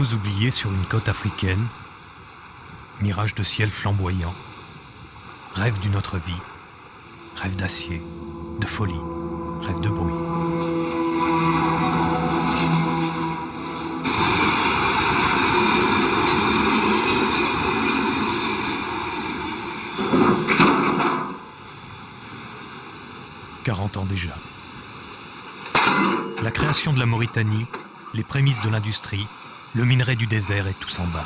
Bateaux oubliés sur une côte africaine, mirage de ciel flamboyant, rêve d'une autre vie, rêve d'acier, de folie, rêve de bruit. « 40 ans déjà. La création de la Mauritanie, les prémices de l'industrie, le minerai du désert et tout s'en bat.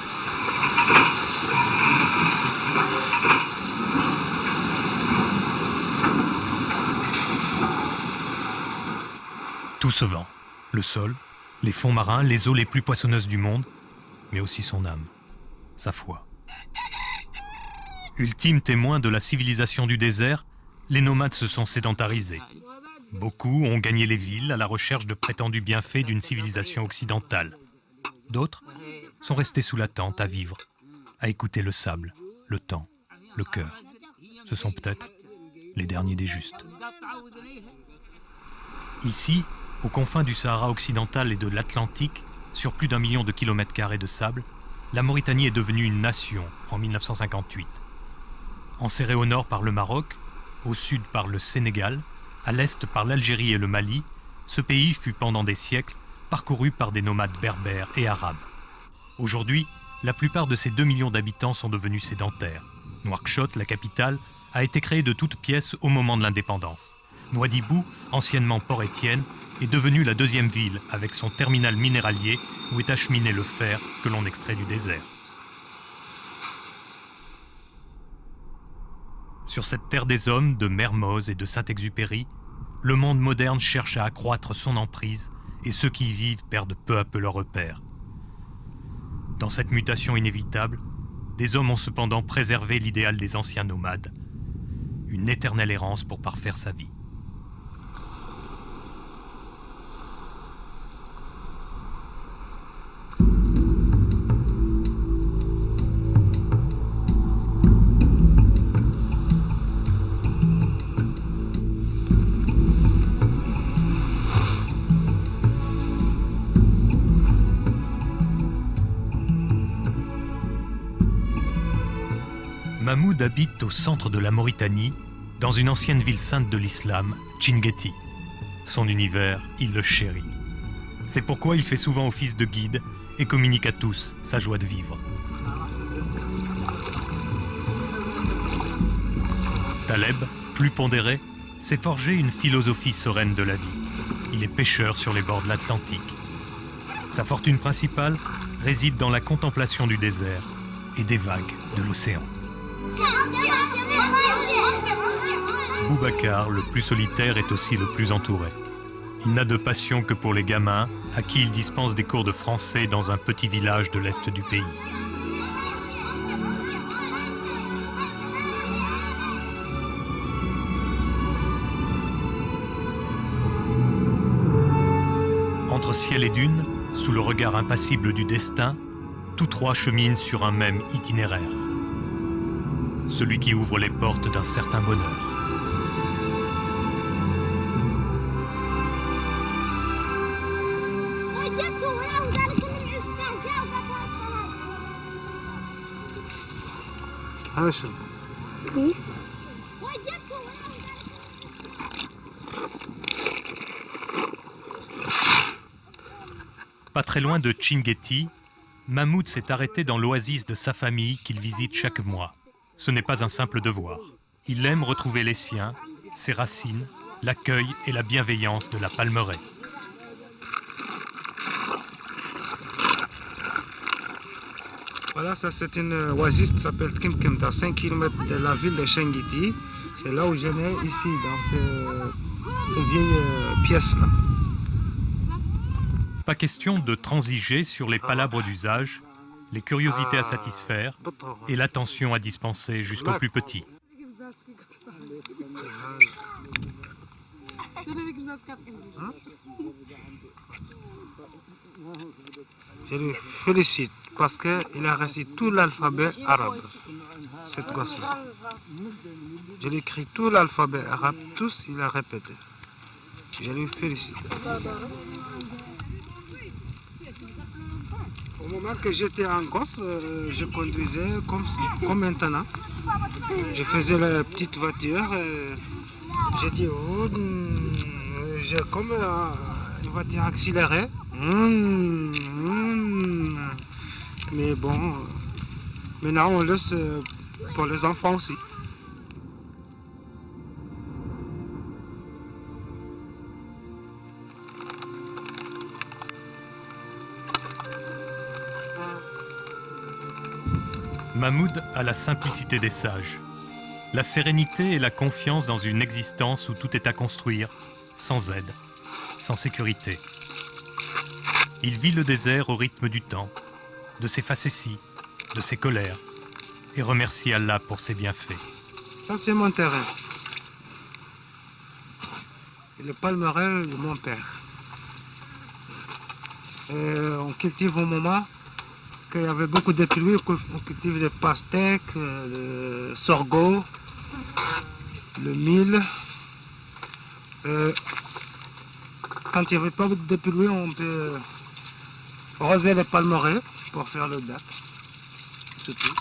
Tout se vend. Le sol, les fonds marins, les eaux les plus poissonneuses du monde, mais aussi son âme, sa foi. Ultime témoin de la civilisation du désert, les nomades se sont sédentarisés. Beaucoup ont gagné les villes à la recherche de prétendus bienfaits d'une civilisation occidentale. D'autres sont restés sous la tente à vivre, à écouter le sable, le temps, le cœur. Ce sont peut-être les derniers des justes. Ici, aux confins du Sahara occidental et de l'Atlantique, sur plus d'1 million de kilomètres carrés de sable, la Mauritanie est devenue une nation en 1958. Enserrée au nord par le Maroc, au sud par le Sénégal, à l'est par l'Algérie et le Mali, ce pays fut pendant des siècles parcouru par des nomades berbères et arabes. Aujourd'hui, la plupart de ces 2 millions d'habitants sont devenus sédentaires. Nouakchott, la capitale, a été créée de toutes pièces au moment de l'indépendance. Nouadhibou, anciennement Port-Étienne, est devenue la 2e ville avec son terminal minéralier où est acheminé le fer que l'on extrait du désert. Sur cette terre des hommes, de Mermoz et de Saint-Exupéry, le monde moderne cherche à accroître son emprise et ceux qui y vivent perdent peu à peu leurs repères. Dans cette mutation inévitable, des hommes ont cependant préservé l'idéal des anciens nomades, une éternelle errance pour parfaire sa vie. Mahmoud habite au centre de la Mauritanie, dans une ancienne ville sainte de l'islam, Tchinguetti. Son univers, il le chérit. C'est pourquoi il fait souvent office de guide et communique à tous sa joie de vivre. Taleb, plus pondéré, s'est forgé une philosophie sereine de la vie. Il est pêcheur sur les bords de l'Atlantique. Sa fortune principale réside dans la contemplation du désert et des vagues de l'océan. Boubacar, le plus solitaire, est aussi le plus entouré. Il n'a de passion que pour les gamins, à qui il dispense des cours de français dans un petit village de l'est du pays. Entre ciel et dune, sous le regard impassible du destin, tous trois cheminent sur un même itinéraire. Celui qui ouvre les portes d'un certain bonheur. Pas très loin de Tchinguetti, Mahmoud s'est arrêté dans l'oasis de sa famille qu'il visite chaque mois. Ce n'est pas un simple devoir. Il aime retrouver les siens, ses racines, l'accueil et la bienveillance de la palmeraie. Voilà, ça c'est une oasis qui s'appelle Tkimkim, à 5 km de la ville de Tchinguetti. C'est là où je nais, ici, dans ces vieilles pièces-là. Pas question de transiger sur les palabres d'usage, les curiosités à satisfaire et l'attention à dispenser jusqu'aux plus petits. Je lui félicite parce qu'il a réussi tout l'alphabet arabe, cette gosse-là. Je lui écris tout l'alphabet arabe, tous il a répété. Je lui félicite. Au moment que j'étais en gosse, je conduisais comme maintenant. Je faisais la petite voiture. J'ai dit, oh, j'ai comme une voiture accélérée. Mais bon, maintenant on laisse pour les enfants aussi. Mahmoud a la simplicité des sages, la sérénité et la confiance dans une existence où tout est à construire, sans aide, sans sécurité. Il vit le désert au rythme du temps, de ses facéties, de ses colères, et remercie Allah pour ses bienfaits. Ça, c'est mon terrain. Et le palmeraie de mon père. Et on cultive au moment qu'il y avait beaucoup de pluie, on cultive les pastèques, le sorgho, le mil. Quand il n'y avait pas de pluie, on peut arroser les palmeraies pour faire le date. C'est tout.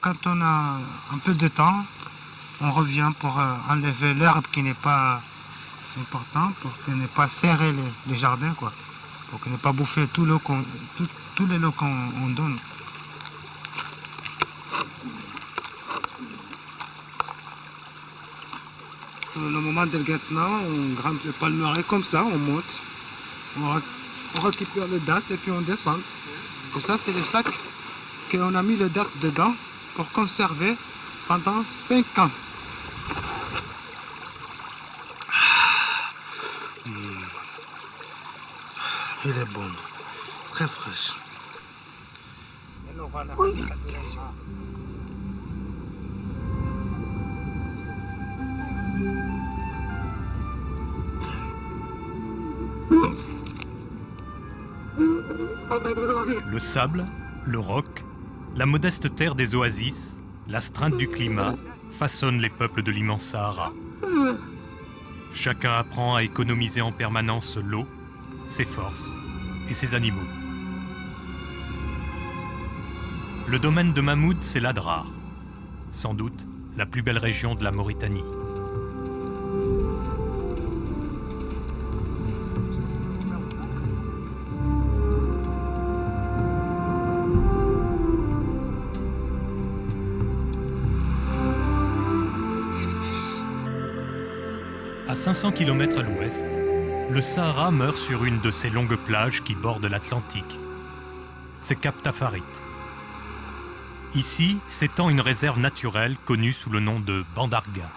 Quand on a un peu de temps, on revient pour enlever l'herbe qui n'est pas importante, pour que ne pas serrer les jardins, quoi. Pour que ne pas bouffer tout tous les lots qu'on donne. Le moment du guettement, on grimpe le palmeraie comme ça, on monte, on récupère le date et puis on descend. Et ça, c'est les sacs qu'on a mis le date dedans pour conserver pendant 5 ans. Il est bon, très fraîche. Oui. Le sable, le roc, la modeste terre des oasis, l'astreinte du climat façonnent les peuples de l'immense Sahara. Chacun apprend à économiser en permanence l'eau, ses forces et ses animaux. Le domaine de Mahmoud, c'est l'Adrar, sans doute la plus belle région de la Mauritanie. À 500 km à l'ouest, le Sahara meurt sur une de ces longues plages qui bordent l'Atlantique. C'est Cap Tafarit. Ici s'étend une réserve naturelle connue sous le nom de Bandarga.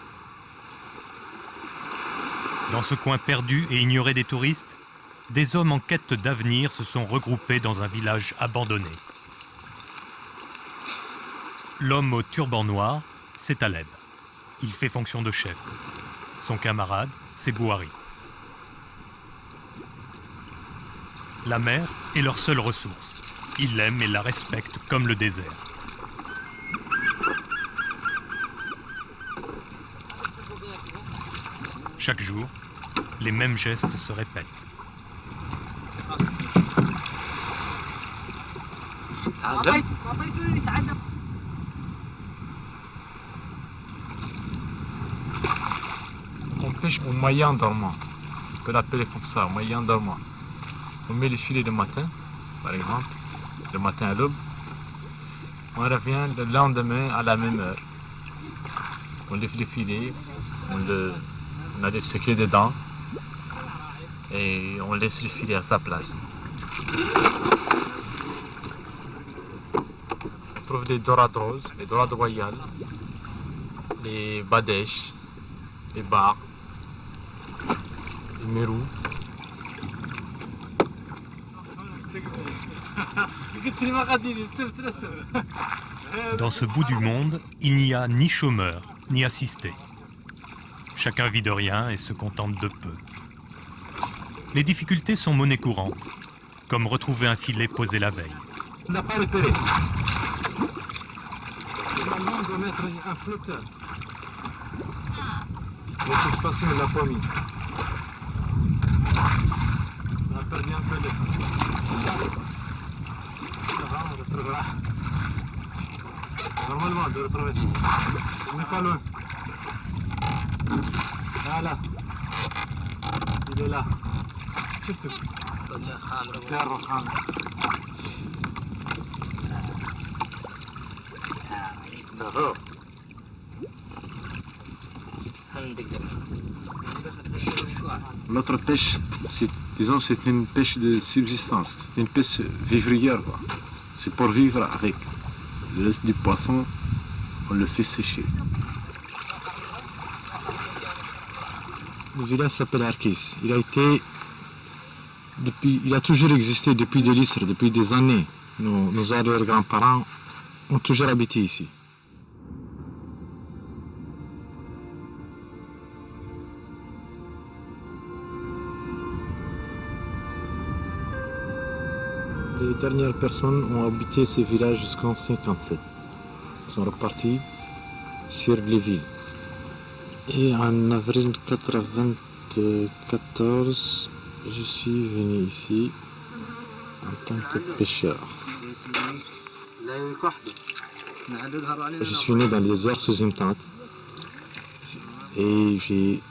Dans ce coin perdu et ignoré des touristes, des hommes en quête d'avenir se sont regroupés dans un village abandonné. L'homme au turban noir, c'est Taleb. Il fait fonction de chef. Son camarade, c'est Bouhari. La mer est leur seule ressource. Ils l'aiment et la respectent comme le désert. Chaque jour, les mêmes gestes se répètent. On pêche au moyen dormant. On peut l'appeler comme ça, moyen dormant. On met les filets le matin, par exemple, le matin à l'aube. On revient le lendemain à la même heure. On lève les filets, on a des secrets dedans et on laisse le filet à sa place. On trouve des dorades roses, les dorades royales, les badèches, les bars, les mérous. Dans ce bout du monde, il n'y a ni chômeur, ni assisté. Chacun vit de rien et se contente de peu. Les difficultés sont monnaie courante, comme retrouver un filet posé la veille. On n'a pas repéré. Normalement, on doit mettre un flotteur. De toute façon, on l'a pas mis. j'espère bien que on retrouvera. Normalement, de retrouver. On n'est pas loin. Voilà. Il est là. شفتوا دار رخام برافو L'autre pêche, disons, c'est une pêche de subsistance, c'est une pêche vivrière, quoi. C'est pour vivre avec. Le reste du poisson, on le fait sécher. Le village s'appelle Arkis. Il a toujours existé depuis des lustres, depuis des années. Nos arrière-grands-parents ont toujours habité ici. Les dernières personnes ont habité ce village jusqu'en 1957. Ils sont repartis sur les villes. Et en avril 1994, je suis venu ici en tant que pêcheur. Je suis né dans le désert sous une tente. Et j'y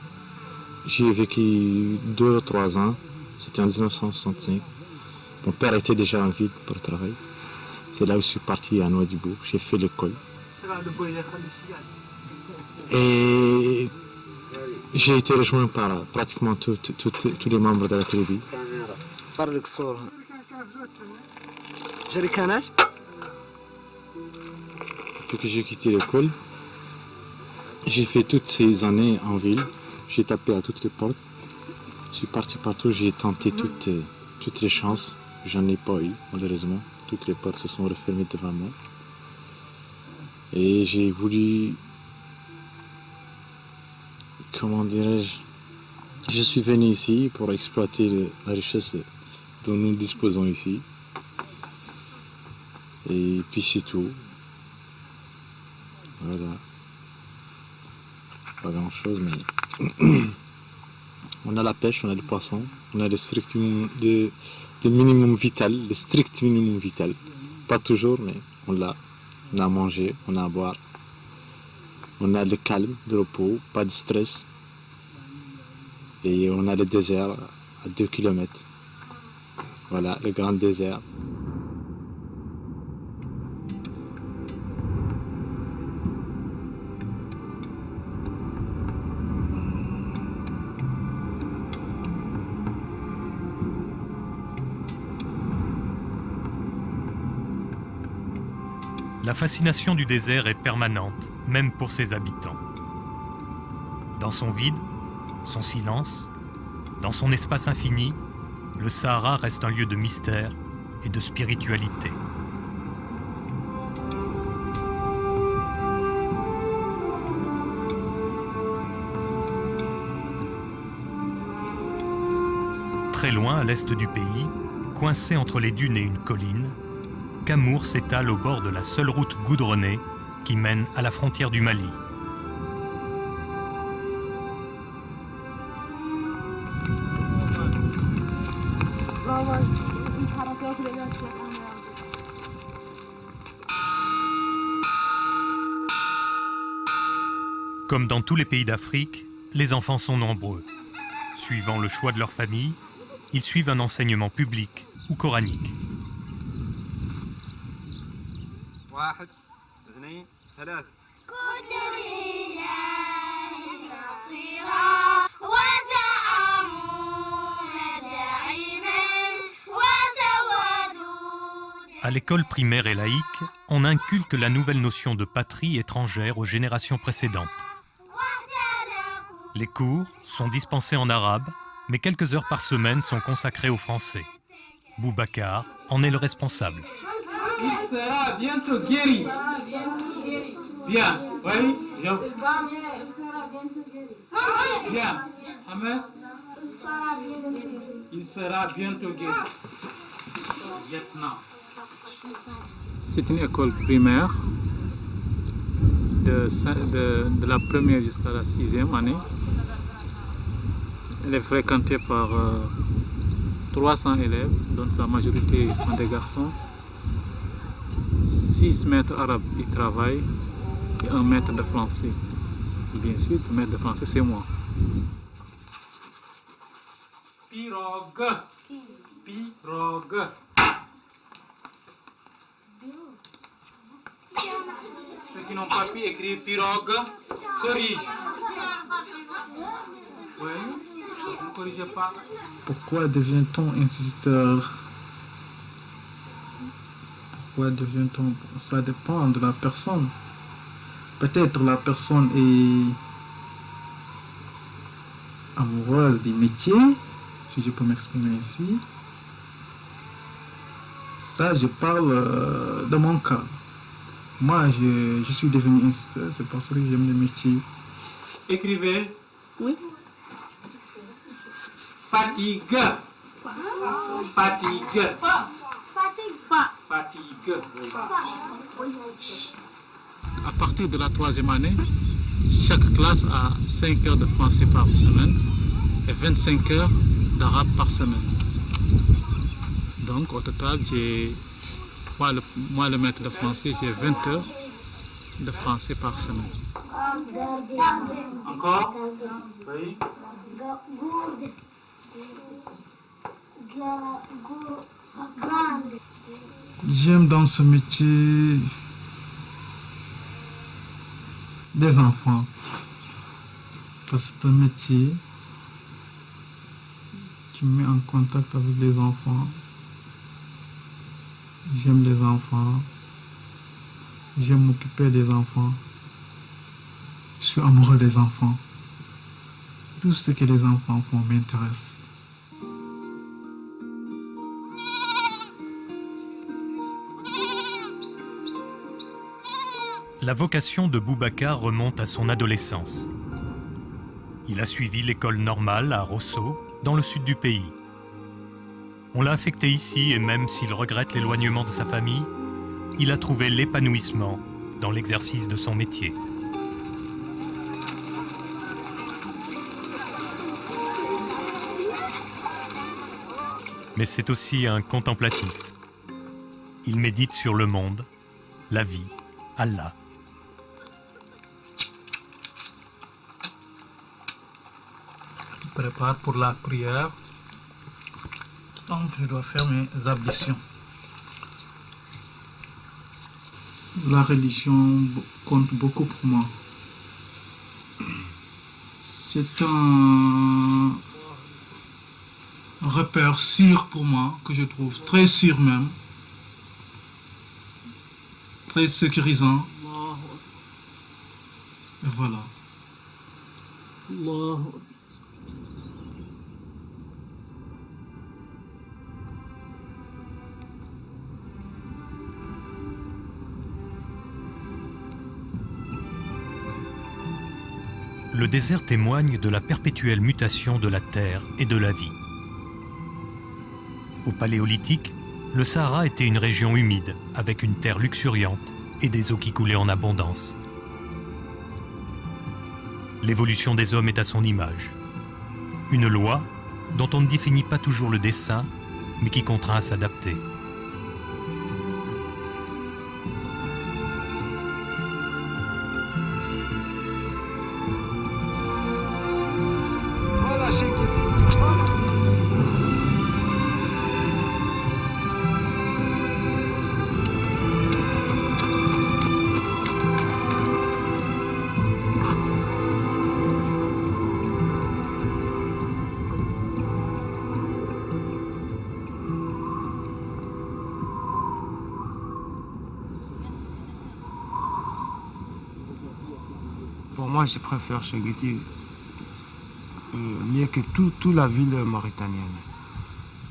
ai vécu 2 ou 3 ans. C'était en 1965. Mon père était déjà en ville pour le travail. C'est là où je suis parti à Nouadhibou. J'ai fait l'école. Et j'ai été rejoint par pratiquement tous les membres de la tribu. Depuis que j'ai quitté l'école, j'ai fait toutes ces années en ville. J'ai tapé à toutes les portes. Je suis parti partout, j'ai tenté toutes les chances. J'en ai pas eu, malheureusement. Toutes les portes se sont refermées devant moi. Et j'ai voulu... Comment dirais-je? Je suis venu ici pour exploiter la richesse dont nous disposons ici. Et puis c'est tout. Voilà. Pas grand chose, mais... On a la pêche, on a le poisson, on a le minimum vital, le strict minimum vital. Pas toujours, mais on l'a. On a à manger, on a à boire. On a le calme, le repos, pas de stress. Et on a le désert à 2 km. Voilà, le grand désert. La fascination du désert est permanente, même pour ses habitants. Dans son vide, son silence, dans son espace infini, le Sahara reste un lieu de mystère et de spiritualité. Très loin, à l'est du pays, coincé entre les dunes et une colline, Kamour s'étale au bord de la seule route goudronnée qui mène à la frontière du Mali. Comme dans tous les pays d'Afrique, les enfants sont nombreux. Suivant le choix de leur famille, ils suivent un enseignement public ou coranique. À l'école primaire et laïque, on inculque la nouvelle notion de patrie étrangère aux générations précédentes. Les cours sont dispensés en arabe, mais quelques heures par semaine sont consacrées au français. Boubacar en est le responsable. Il sera bientôt guéri. Bien, oui, bien. Bien, Ahmed. Il sera bientôt guéri. Maintenant. C'est une école primaire de la première jusqu'à la 6e année. Elle est fréquentée par 300 élèves, dont la majorité sont des garçons. 6 maîtres arabes y travaillent et un maître de français. Bien sûr, le maître de français, c'est moi. Pirogue. Pirogue. Ceux qui n'ont pas pu écrire pirogue, corrige. Oui, vous ne corrigez pas. Pourquoi devient-on instituteur? Pourquoi devient-on? Ça dépend de la personne. Peut-être la personne est amoureuse du métier, si je peux m'exprimer ainsi. Ça, je parle de mon cas. Moi, je suis devenu instituteur, c'est parce que j'aime le métier. Écrivez. Oui. Fatigue. Fatigue. Fatigue. À partir de la 3e année, chaque classe a 5 heures de français par semaine et 25 heures d'arabe par semaine. Donc au total, moi le maître de français, j'ai 20 heures de français par semaine. Encore? Oui. J'aime dans ce métier des enfants. Parce que c'est un métier qui me met en contact avec les enfants. J'aime les enfants. J'aime m'occuper des enfants. Je suis amoureux des enfants. Tout ce que les enfants font m'intéresse. La vocation de Boubacar remonte à son adolescence. Il a suivi l'école normale à Rosso, dans le sud du pays. On l'a affecté ici et même s'il regrette l'éloignement de sa famille, il a trouvé l'épanouissement dans l'exercice de son métier. Mais c'est aussi un contemplatif. Il médite sur le monde, la vie, Allah. Je prépare pour la prière. Donc je dois faire mes ablutions. La religion compte beaucoup pour moi. C'est un repère sûr pour moi, que je trouve très sûr même, très sécurisant. Et voilà. Le désert témoigne de la perpétuelle mutation de la terre et de la vie. Au Paléolithique, le Sahara était une région humide, avec une terre luxuriante et des eaux qui coulaient en abondance. L'évolution des hommes est à son image. Une loi dont on ne définit pas toujours le dessein, mais qui contraint à s'adapter. Voilà Chenguiti. Pour moi, je préfère Chenguiti mieux que toute la ville mauritanienne.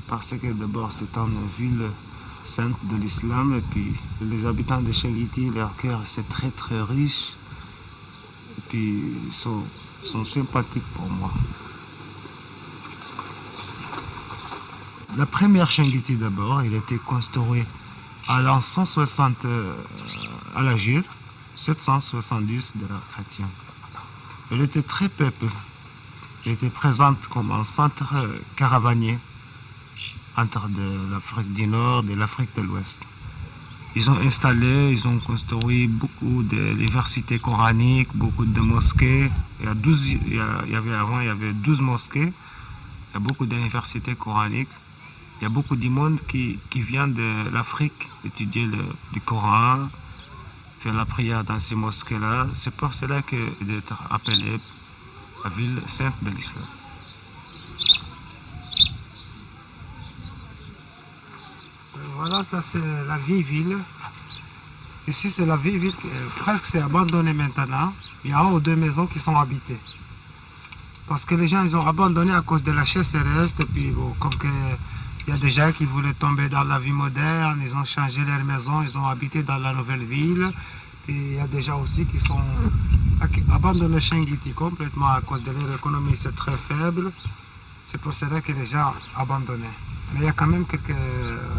Parce que d'abord, c'est une ville sainte de l'islam et puis les habitants de Chenguiti, leur cœur, c'est très très riche. Et puis, ils sont sympathiques pour moi. La première Chenguiti d'abord, il a été construit à l'an 160 à l'Agir, 770 de l'ère chrétienne. Elle était très peuplée. Elle était présente comme un centre caravanier entre l'Afrique du Nord et l'Afrique de l'Ouest. Ils ont installé, ils ont construit beaucoup d'universités coraniques, beaucoup de mosquées. Avant, il y avait 12 mosquées. Il y a beaucoup d'universités coraniques. Il y a beaucoup de monde qui vient de l'Afrique étudier le Coran, faire la prière dans ces mosquées-là. C'est pour cela qu'elle est appelée la ville sainte de l'islam. Voilà, ça c'est la vieille ville. Ici c'est la vieille ville, presque c'est abandonné maintenant. Il y a un ou deux maisons qui sont habitées. Parce que les gens ils ont abandonné à cause de la sécheresse. Et puis bon, comme il y a des gens qui voulaient tomber dans la vie moderne, ils ont changé leur maison, ils ont habité dans la nouvelle ville. Puis il y a des gens aussi qui sont abandonnés Chinguitti complètement à cause de leur économie, c'est très faible. C'est pour cela que les gens ont abandonné. Mais il y a quand même quelques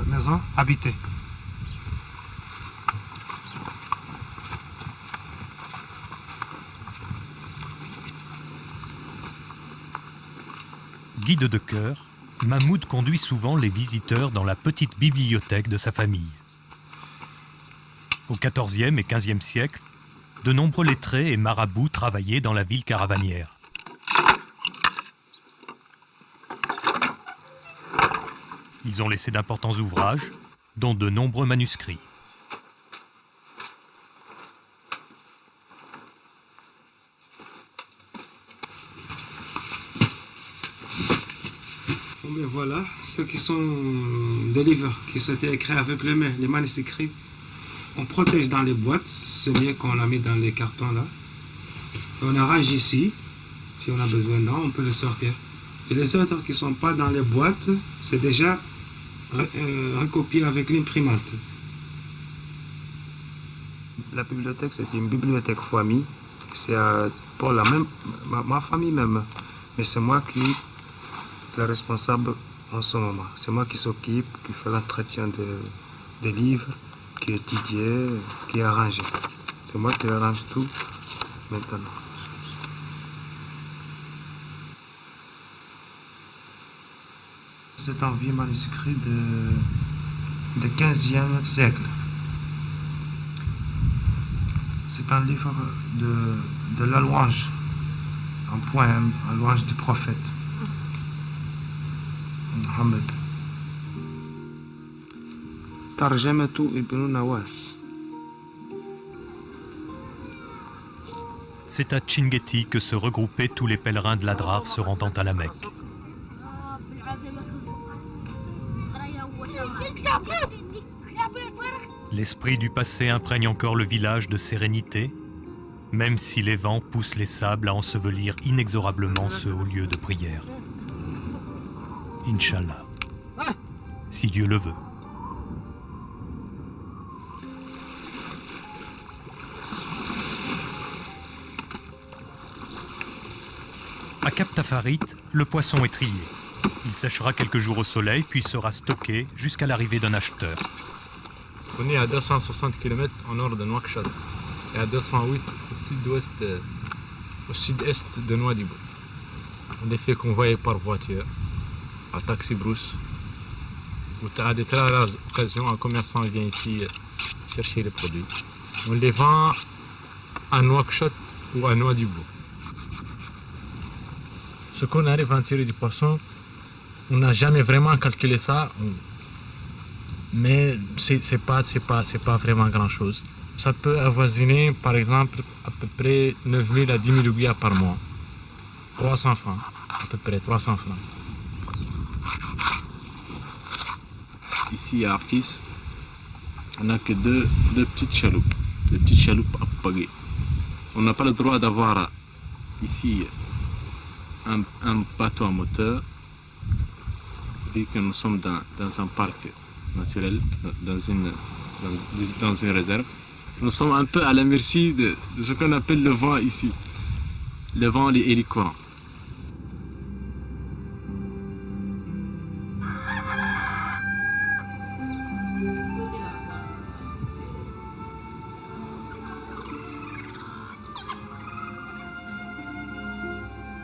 maisons habitées. Guide de cœur, Mahmoud conduit souvent les visiteurs dans la petite bibliothèque de sa famille. Au XIVe et XVe siècle, de nombreux lettrés et marabouts travaillaient dans la ville caravanière. Ils ont laissé d'importants ouvrages, dont de nombreux manuscrits. Mais voilà, ceux qui sont des livres qui sont écrits avec les mains, les manuscrits. On protège dans les boîtes, c'est mieux qu'on l'a mis dans les cartons là. On arrange ici, si on a besoin d'en, on peut le sortir. Et les autres qui ne sont pas dans les boîtes, c'est déjà recopié avec l'imprimante. La bibliothèque, c'est une bibliothèque famille. C'est pour ma famille même. Mais c'est moi qui suis le responsable en ce moment. C'est moi qui s'occupe, qui fait l'entretien des livres, qui étudie, qui arrange. C'est moi qui arrange tout maintenant. C'est un vieux manuscrit de 15e siècle. C'est un livre de la louange, un poème, un louange du prophète Mohammed. Tarjamatu ibn Nawas. C'est à Chinguetti que se regroupaient tous les pèlerins de l'Adrar se rendant à la Mecque. L'esprit du passé imprègne encore le village de sérénité, même si les vents poussent les sables à ensevelir inexorablement ce haut lieu de prière. Inch'Allah, si Dieu le veut. À Cap Tafarit, le poisson est trié. Il séchera quelques jours au soleil, puis sera stocké jusqu'à l'arrivée d'un acheteur. On est à 260 km au nord de Nouakchott et à 208 au sud-est de Nouadhibou. On est fait convoyer par voiture, à taxi brousse. À de très rares occasions, un commerçant vient ici chercher les produits. On les vend à Nouakchott ou à Nouadhibou. Ce qu'on arrive à tirer du poisson, on n'a jamais vraiment calculé ça, mais c'est pas vraiment grand-chose. Ça peut avoisiner, par exemple, à peu près 9 000 à 10 000 oublias par mois. 300 francs, à peu près 300 francs. Ici à Arkis, on n'a que deux petites chaloupes, des petites chaloupes à pagaie. On n'a pas le droit d'avoir ici un bateau à moteur, vu que nous sommes dans un parc naturel, dans une réserve. Nous sommes un peu à la merci de ce qu'on appelle le vent ici, le vent et les courants.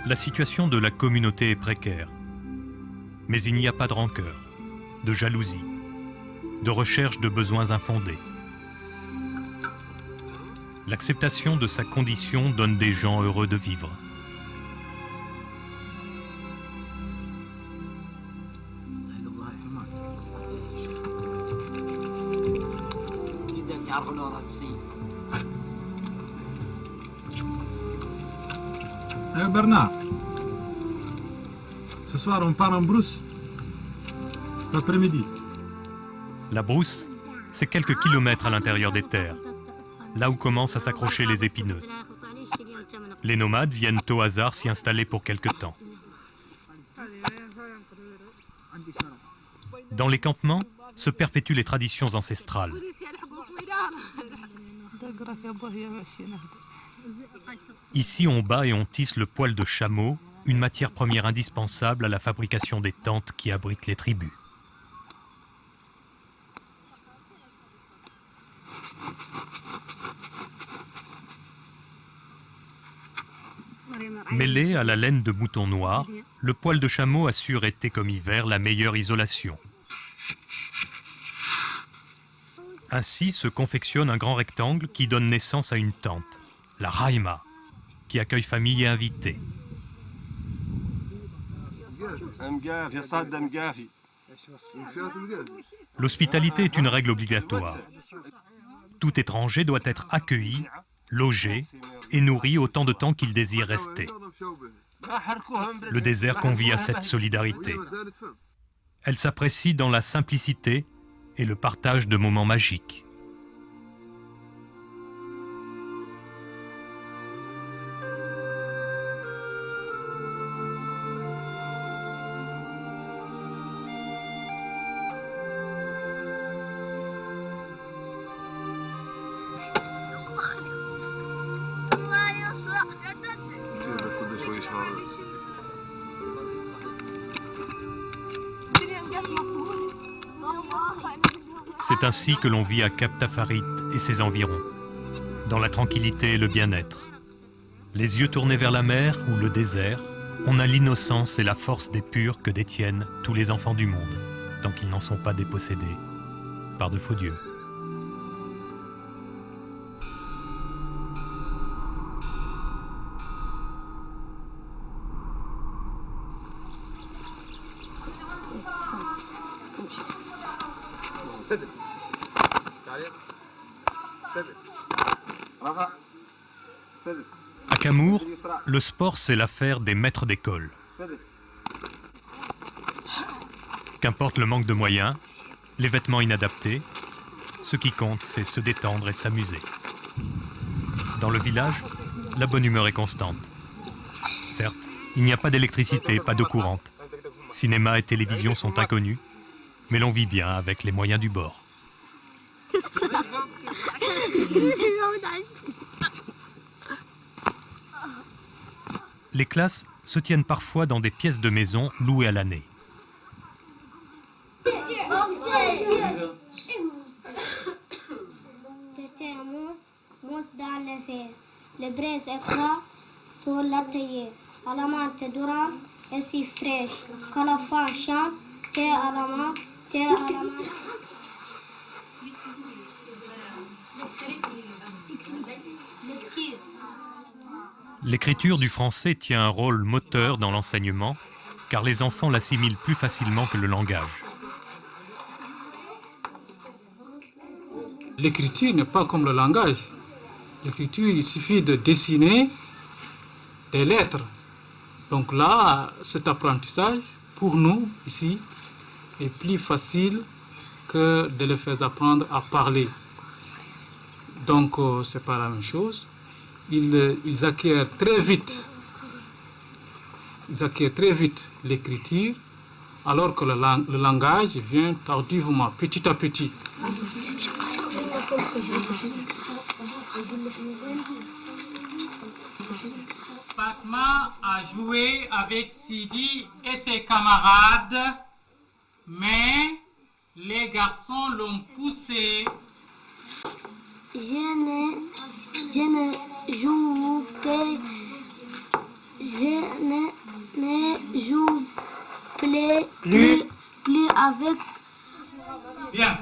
La situation de la communauté est précaire, mais il n'y a pas de rancœur. de jalousie, de recherche de besoins infondés. L'acceptation de sa condition donne des gens heureux de vivre. Bernard, ce soir on part en brousse. Cet après-midi. La brousse, c'est quelques kilomètres à l'intérieur des terres, là où commencent à s'accrocher les épineux. Les nomades viennent au hasard s'y installer pour quelque temps. Dans les campements se perpétuent les traditions ancestrales. Ici, on bat et on tisse le poil de chameau, une matière première indispensable à la fabrication des tentes qui abritent les tribus. Mêlé à la laine de mouton noir, le poil de chameau assure été comme hiver la meilleure isolation. Ainsi se confectionne un grand rectangle qui donne naissance à une tente, la raïma, qui accueille famille et invités. L'hospitalité est une règle obligatoire. Tout étranger doit être accueilli, logé et nourri autant de temps qu'il désire rester. Le désert convie à cette solidarité. Elle s'apprécie dans la simplicité et le partage de moments magiques. C'est ainsi que l'on vit à Cap Tafarit et ses environs, dans la tranquillité et le bien-être. Les yeux tournés vers la mer ou le désert, on a l'innocence et la force des purs que détiennent tous les enfants du monde, tant qu'ils n'en sont pas dépossédés par de faux dieux. À Camour, le sport c'est l'affaire des maîtres d'école. Qu'importe le manque de moyens, les vêtements inadaptés, ce qui compte c'est se détendre et s'amuser. Dans le village, la bonne humeur est constante. Certes, il n'y a pas d'électricité, pas d'eau courante. Cinéma et télévision sont inconnus, mais l'on vit bien avec les moyens du bord. Les classes se tiennent parfois dans des pièces de maison louées à l'année. Le thermos mousse dans le fer. Le braise est froid sur la théière. À la menthe durant est si fraîche que la femme chante. Thé à la menthe, thé à la menthe. L'écriture du français tient un rôle moteur dans l'enseignement, car les enfants l'assimilent plus facilement que le langage. L'écriture n'est pas comme le langage. L'écriture, il suffit de dessiner des lettres. Donc là, cet apprentissage, pour nous, ici, est plus facile que de les faire apprendre à parler. Donc, c'est pas la même chose. Ils acquièrent très vite l'écriture, alors que le langage vient tardivement, petit à petit. Fatma a joué avec Sidi et ses camarades, mais les garçons l'ont poussé. Je ne joue plus avec Bien.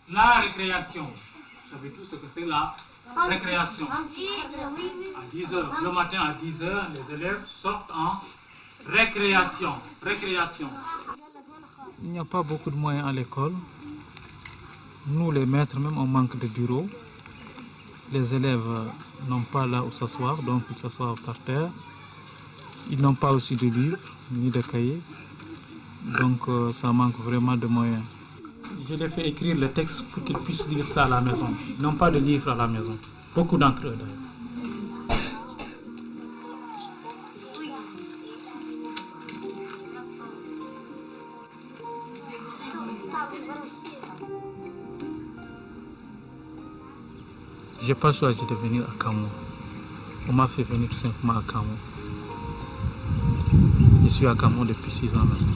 La récréation. Vous savez tous ce que c'est la récréation. À 10 heures. Le matin à 10 heures, les élèves sortent en récréation. Récréation. Il n'y a pas beaucoup de moyens à l'école. Nous, les maîtres, même, on manque de bureaux. Les élèves n'ont pas là où s'asseoir, donc ils s'assoient par terre. Ils n'ont pas aussi de livres, ni de cahiers. Donc ça manque vraiment de moyens. Je les fais écrire le texte pour qu'ils puissent lire ça à la maison. Ils n'ont pas de livres à la maison. Beaucoup d'entre eux, d'ailleurs. Je n'ai pas choisi de venir à Kamo. On m'a fait venir tout simplement à Kamo. Je suis à Kamo depuis 6 ans maintenant.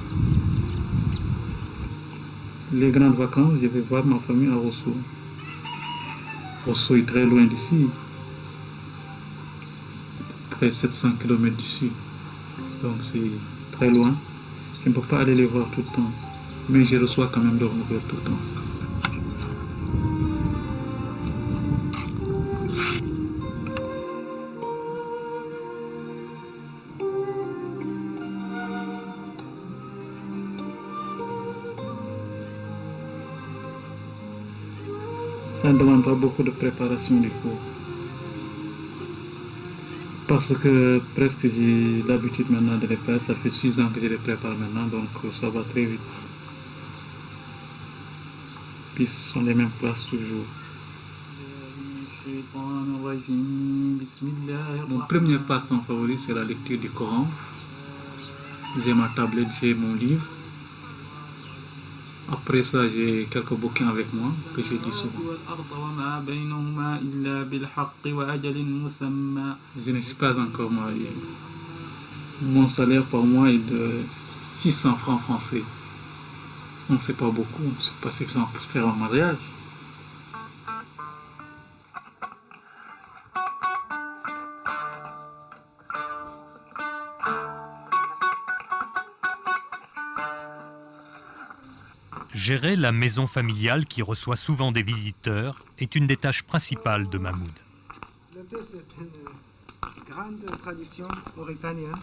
Les grandes vacances, je vais voir ma famille à Rosso. Rosso est très loin d'ici. Près de 700 km d'ici. Donc c'est très loin. Je ne peux pas aller les voir tout le temps. Mais je reçois quand même leurs nouvelles tout le temps. Ça ne demande pas beaucoup de préparation du cours. Parce que presque j'ai l'habitude maintenant de les faire. Ça fait 6 ans que je les prépare maintenant, donc ça va très vite. Puis ce sont les mêmes classes toujours. Mon premier passe-temps favori, c'est la lecture du Coran. J'ai ma tablette, j'ai mon livre. Après ça, j'ai quelques bouquins avec moi que je lis souvent. Je ne suis pas encore marié. Mon salaire par mois est de 600 francs français. Donc c'est pas beaucoup, c'est pas suffisant pour faire un mariage. Gérer la maison familiale qui reçoit souvent des visiteurs est une des tâches principales de Mahmoud. Le thé, c'est une grande tradition mauritanienne.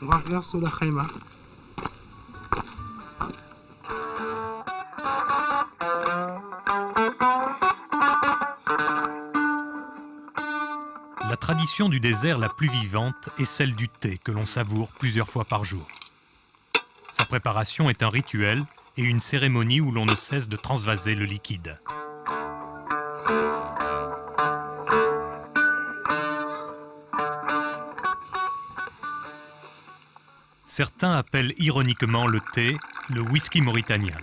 On va faire sous la khaïma. La tradition du désert la plus vivante est celle du thé que l'on savoure plusieurs fois par jour. Sa préparation est un rituel et une cérémonie où l'on ne cesse de transvaser le liquide. Certains appellent ironiquement le thé le whisky mauritanien,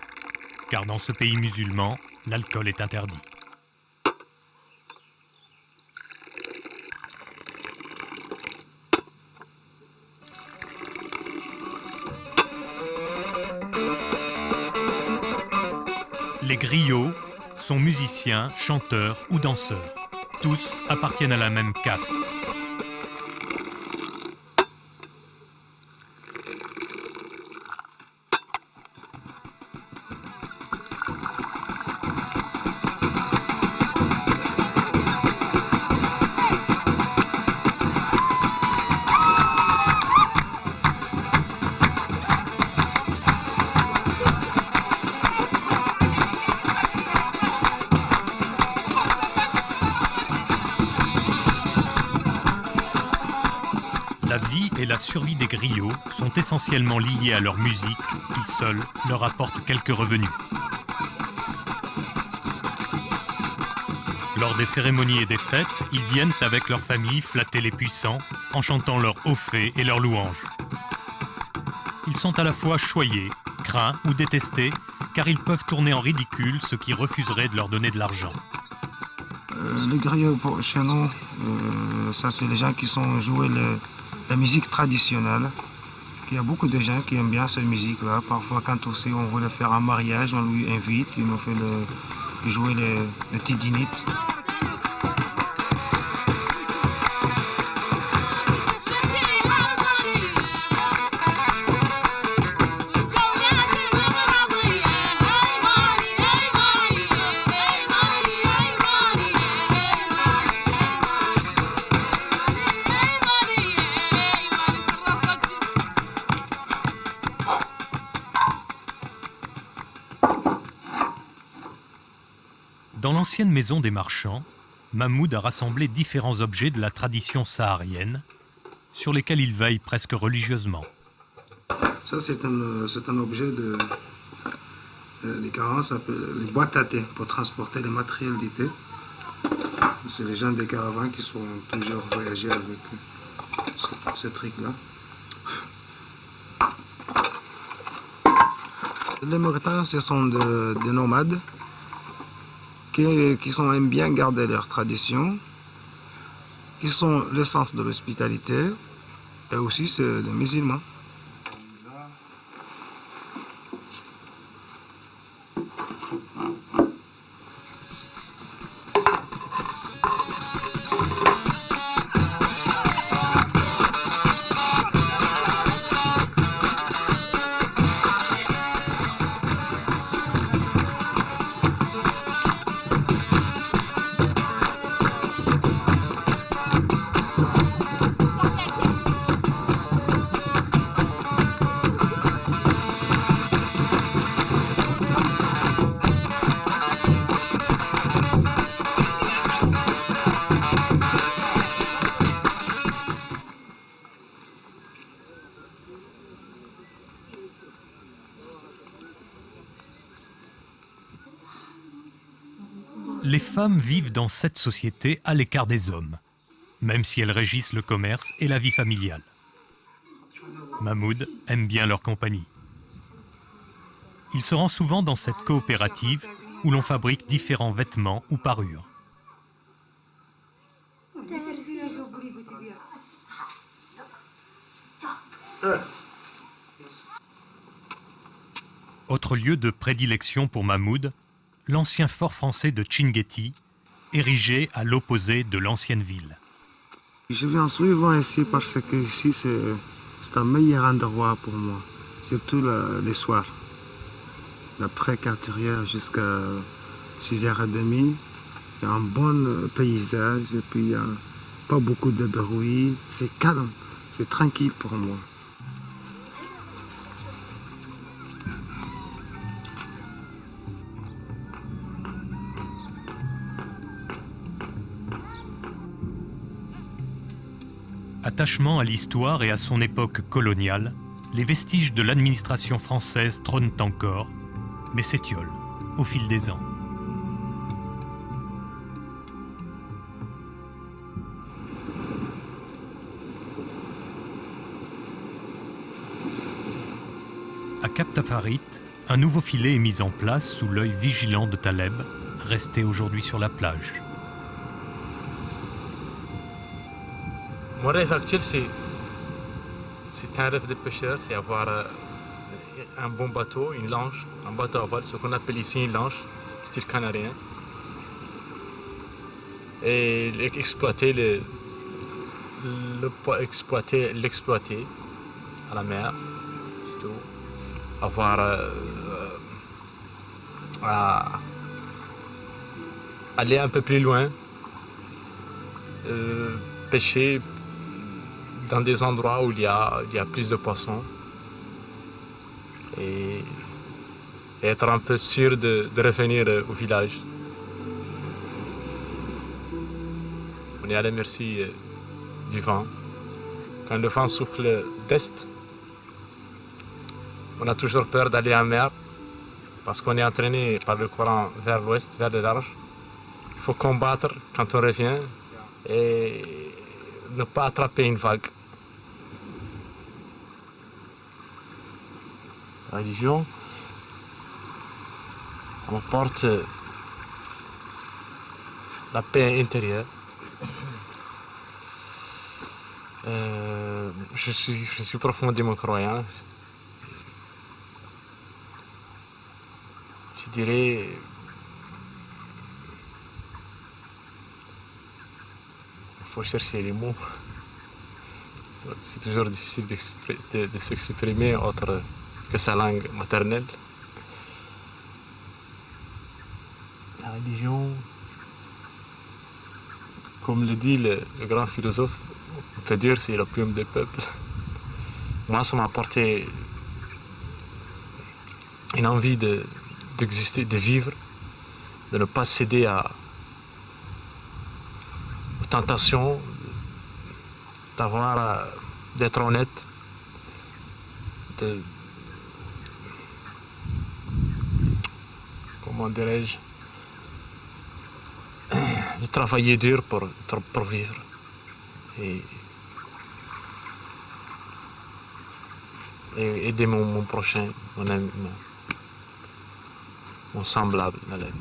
car dans ce pays musulman, l'alcool est interdit. Les griots sont musiciens, chanteurs ou danseurs. Tous appartiennent à la même caste. La vie et la survie des griots sont essentiellement liées à leur musique qui, seule, leur apporte quelques revenus. Lors des cérémonies et des fêtes, ils viennent avec leur famille flatter les puissants en chantant leurs hauts faits et leurs louanges. Ils sont à la fois choyés, craints ou détestés, car ils peuvent tourner en ridicule ceux qui refuseraient de leur donner de l'argent. Les griots, chez nous, ça c'est les gens qui sont joués la musique traditionnelle. Il y a beaucoup de gens qui aiment bien cette musique-là. Parfois, quand aussi on veut le faire un mariage, on lui invite, il nous fait jouer le tidinit. Dans l'ancienne maison des marchands, Mahmoud a rassemblé différents objets de la tradition saharienne, sur lesquels il veille presque religieusement. Ça, c'est un objet des caravans, ça s'appelle les boîtes à thé, pour transporter les matériels du thé. C'est les gens des caravans qui sont toujours voyagés avec ce truc-là. Les Mauritaniens, ce sont des nomades qui aiment bien garder leurs traditions, qui sont l'essence de l'hospitalité, et aussi c'est les musulmans. Les femmes vivent dans cette société à l'écart des hommes, même si elles régissent le commerce et la vie familiale. Mahmoud aime bien leur compagnie. Il se rend souvent dans cette coopérative où l'on fabrique différents vêtements ou parures. Autre lieu de prédilection pour Mahmoud, l'ancien fort français de Chinguetti, érigé à l'opposé de l'ancienne ville. Je viens souvent ici parce que ici c'est un meilleur endroit pour moi, surtout les soirs. D'après 4h jusqu'à 6h30, il y a un bon paysage et puis il n'y a pas beaucoup de bruit. C'est calme, c'est tranquille pour moi. Attachement à l'histoire et à son époque coloniale, les vestiges de l'administration française trônent encore, mais s'étiolent au fil des ans. À Cap Tafarit, un nouveau filet est mis en place sous l'œil vigilant de Taleb, resté aujourd'hui sur la plage. Mon rêve actuel, c'est un rêve de pêcheur, c'est avoir un bon bateau, une lanche, un bateau à voile, ce qu'on appelle ici une lanche, style canarien. Et l'exploiter à la mer, c'est tout. Avoir à aller un peu plus loin, pêcher dans des endroits où il y a plus de poissons et être un peu sûr de revenir au village. On est à la merci du vent. Quand le vent souffle d'est, on a toujours peur d'aller en mer parce qu'on est entraîné par le courant vers l'ouest, vers le large. Il faut combattre quand on revient et ne pas attraper une vague. La religion apporte la paix intérieure. Je suis profondément croyant. Je dirais il faut chercher les mots. C'est toujours difficile de s'exprimer autre que sa langue maternelle. La religion, comme le dit le grand philosophe, on peut dire c'est l'opium des peuples. Moi, ça m'a apporté une envie d'exister, de vivre, de ne pas céder aux tentations, d'être honnête, comment dirais-je, de travailler dur pour vivre et aider mon prochain, mon ami, mon semblable dans la vie.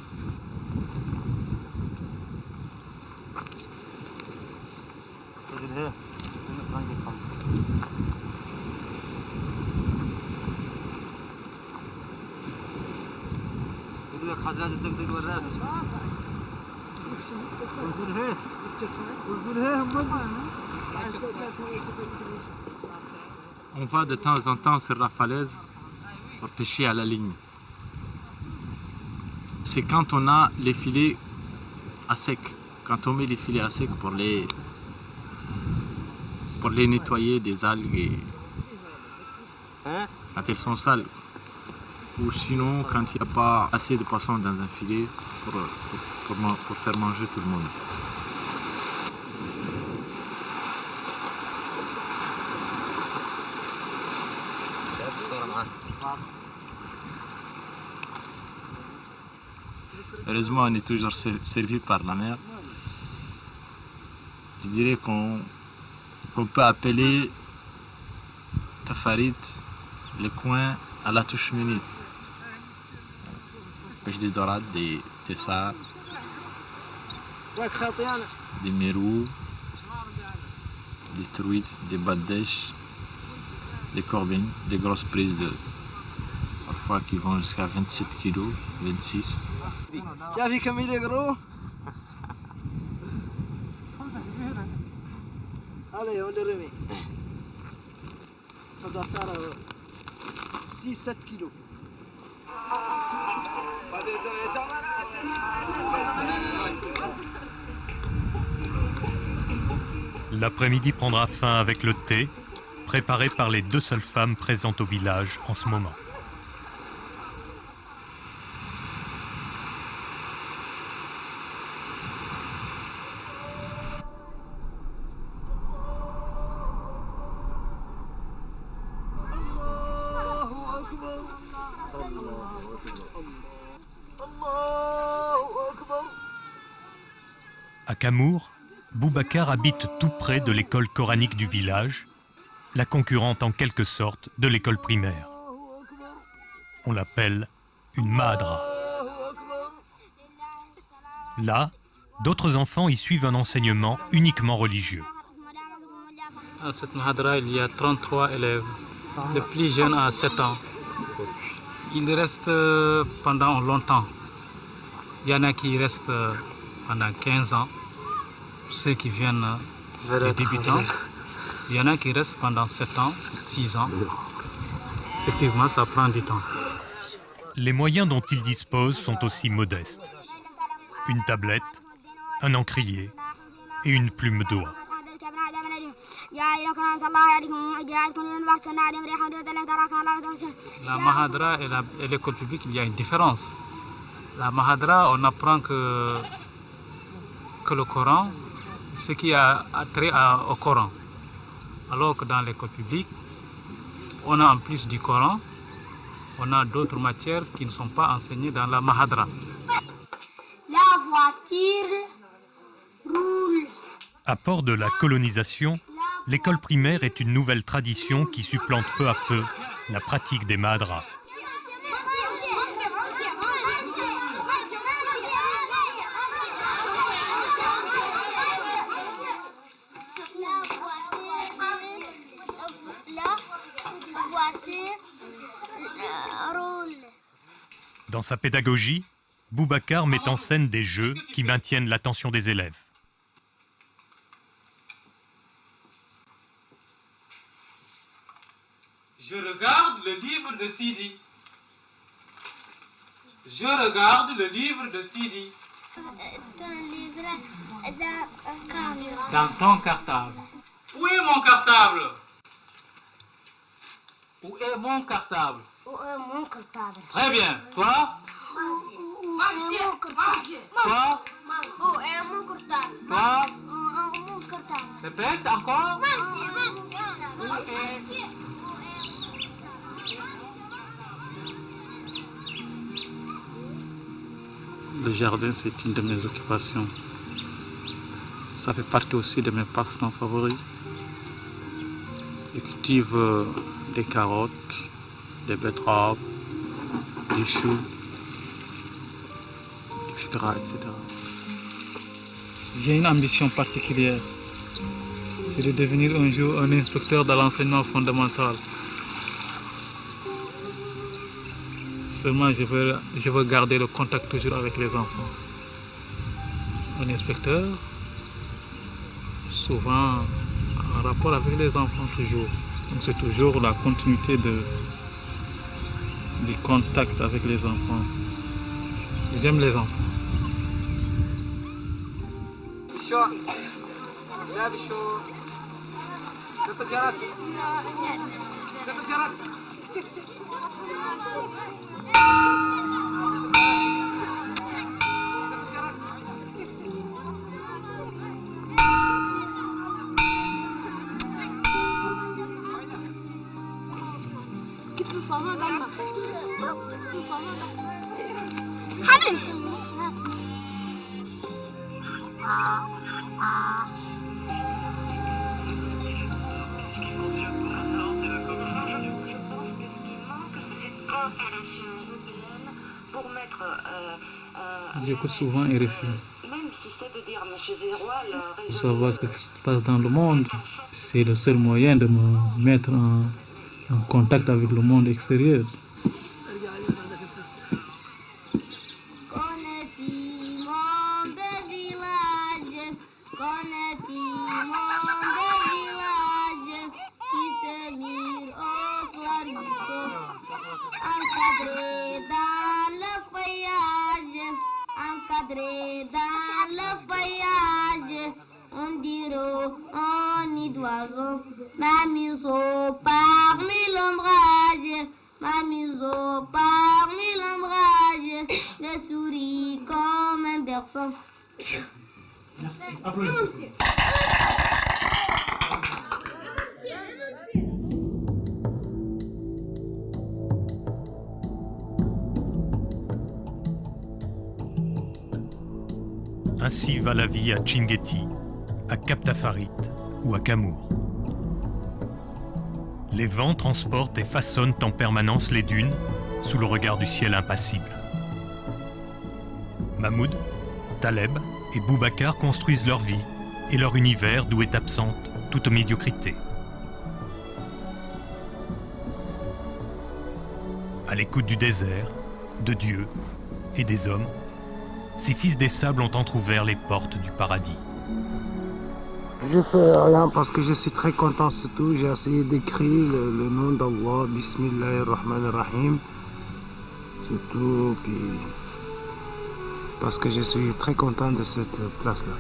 On va de temps en temps sur la falaise pour pêcher à la ligne. C'est quand on a les filets à sec, quand on met les filets à sec pour les nettoyer des algues et quand elles sont sales. Ou sinon quand il n'y a pas assez de poissons dans un filet pour faire manger tout le monde. Heureusement, on est toujours servi par la mer. Je dirais qu'on peut appeler Tafarit le coin à la touche minute. Pêche des dorades, des tessards, des mérous, des truites, des badèches, des corbines, des grosses prises parfois qui vont jusqu'à 27 kg, 26. Tu as vu comme il est gros? Allez, on le remet. Ça doit faire 6-7 kilos. L'après-midi prendra fin avec le thé, préparé par les 2 seules femmes présentes au village en ce moment. À Kamour, Boubacar habite tout près de l'école coranique du village, la concurrente en quelque sorte de l'école primaire. On l'appelle une mahadra. Là, d'autres enfants y suivent un enseignement uniquement religieux. À cette mahadra, il y a 33 élèves. Le plus jeune a 7 ans. Il reste pendant longtemps. Il y en a qui restent pendant 15 ans, ceux qui viennent les débutants. Il y en a qui restent pendant 7 ans, 6 ans. Effectivement, ça prend du temps. Les moyens dont ils disposent sont aussi modestes. Une tablette, un encrier et une plume d'oie. La mahadra et l'école publique, il y a une différence. La mahadra, on apprend que le Coran, ce qui a trait au Coran. Alors que dans l'école publique, on a en plus du Coran, on a d'autres matières qui ne sont pas enseignées dans la mahadra. La voiture roule. Apport de la colonisation, l'école primaire est une nouvelle tradition qui supplante peu à peu la pratique des mahadras. Dans sa pédagogie, Boubacar met en scène des jeux qui maintiennent l'attention des élèves. Je regarde le livre de Sidi. Je regarde le livre de Sidi. Dans ton cartable. Où est mon cartable? Où est mon cartable? Où est mon cartable? Très bien. Toi? Où Quoi? Quoi? Répète encore. Le jardin, c'est une de mes occupations. Ça fait partie aussi de mes passe-temps favoris. Je cultive des carottes, des betteraves, des choux, etc., etc. J'ai une ambition particulière. C'est de devenir un jour un inspecteur de l'enseignement fondamental. Seulement, je veux garder le contact toujours avec les enfants. Un inspecteur, souvent en rapport avec les enfants toujours. Donc c'est toujours la continuité du contact avec les enfants. J'aime les enfants. J'écoute souvent RFI. Pour savoir ce qui se passe dans le monde, c'est le seul moyen de me mettre en contact avec le monde extérieur. Encadré dans le feuillage, on dirait un nid d'oiseau, ma museau parmi l'ombrage, ma museau parmi l'ombrage, je souris comme un berceau. Merci. Applaudissements. Ainsi va la vie à Chinguetti, à Cap Tafarit ou à Camour. Les vents transportent et façonnent en permanence les dunes sous le regard du ciel impassible. Mahmoud, Taleb et Boubacar construisent leur vie et leur univers d'où est absente toute médiocrité. À l'écoute du désert, de Dieu et des hommes, ces fils des sables ont entrouvert les portes du paradis. Je fais rien parce que je suis très content surtout. J'ai essayé d'écrire le nom d'Allah, Bismillahirrahmanirrahim. Surtout, puis parce que je suis très content de cette place-là.